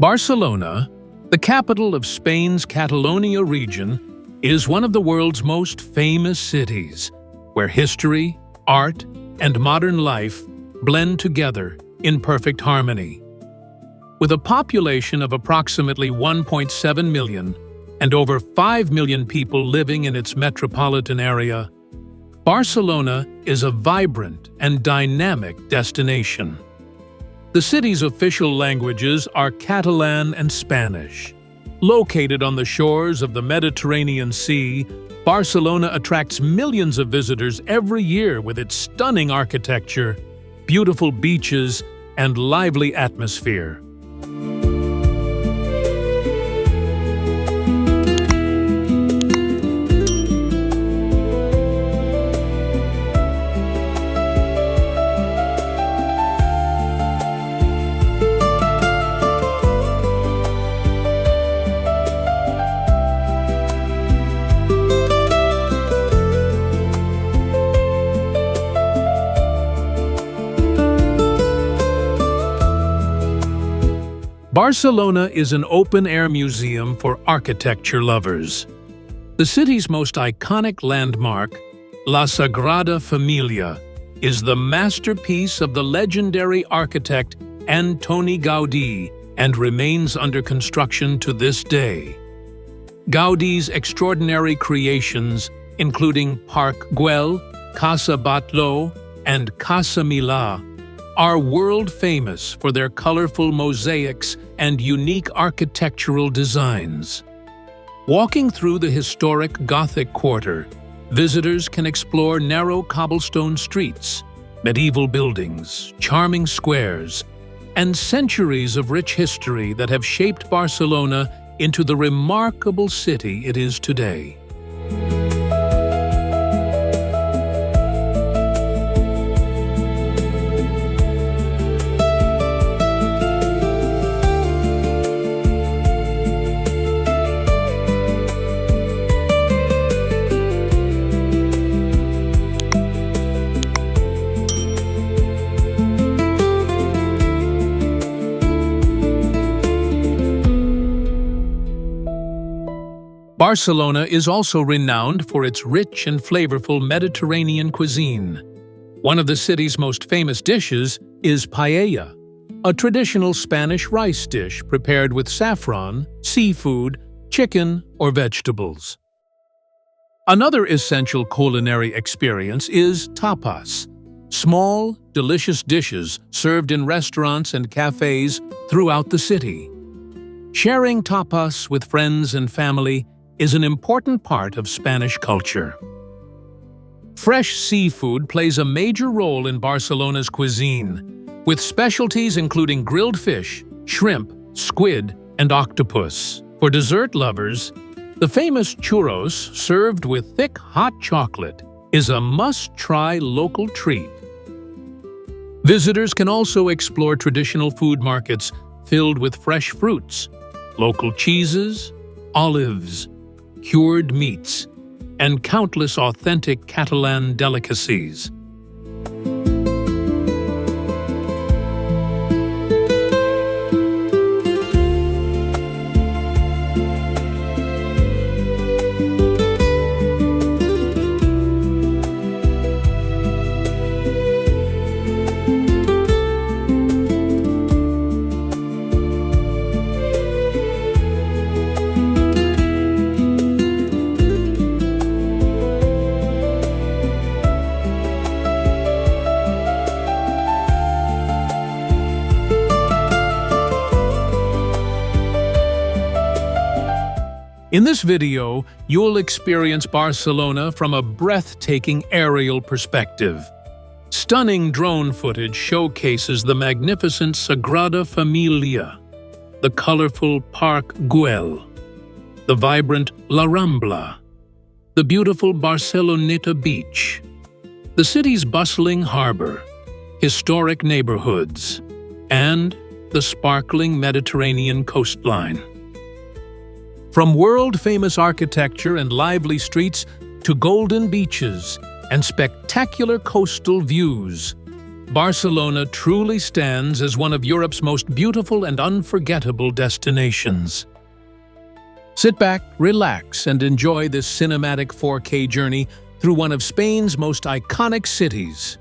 Barcelona, the capital of Spain's Catalonia region, is one of the world's most famous cities, where history, art, and modern life blend together in perfect harmony. With a population of approximately 1.7 million and over 5 million people living in its metropolitan area, Barcelona is a vibrant and dynamic destination. The city's official languages are Catalan and Spanish. Located on the shores of the Mediterranean Sea, Barcelona attracts millions of visitors every year with its stunning architecture, beautiful beaches, and lively atmosphere. Barcelona is an open-air museum for architecture lovers. The city's most iconic landmark, La Sagrada Família, is the masterpiece of the legendary architect Antoni Gaudí and remains under construction to this day. Gaudí's extraordinary creations, including Park Güell, Casa Batlló, and Casa Milà, are world-famous for their colorful mosaics and unique architectural designs. Walking through the historic Gothic Quarter, visitors can explore narrow cobblestone streets, medieval buildings, charming squares, and centuries of rich history that have shaped Barcelona into the remarkable city it is today. Barcelona is also renowned for its rich and flavorful Mediterranean cuisine. One of the city's most famous dishes is paella, a traditional Spanish rice dish prepared with saffron, seafood, chicken, or vegetables. Another essential culinary experience is tapas, small, delicious dishes served in restaurants and cafes throughout the city. Sharing tapas with friends and family is an important part of Spanish culture. Fresh seafood plays a major role in Barcelona's cuisine, with specialties including grilled fish, shrimp, squid, and octopus. For dessert lovers, the famous churros, served with thick hot chocolate, is a must-try local treat. Visitors can also explore traditional food markets filled with fresh fruits, local cheeses, olives, cured meats, and countless authentic Catalan delicacies. In this video, you'll experience Barcelona from a breathtaking aerial perspective. Stunning drone footage showcases the magnificent Sagrada Família, the colorful Park Güell, the vibrant La Rambla, the beautiful Barceloneta Beach, the city's bustling harbor, historic neighborhoods, and the sparkling Mediterranean coastline. From world-famous architecture and lively streets to golden beaches and spectacular coastal views, Barcelona truly stands as one of Europe's most beautiful and unforgettable destinations. Sit back, relax, and enjoy this cinematic 4K journey through one of Spain's most iconic cities.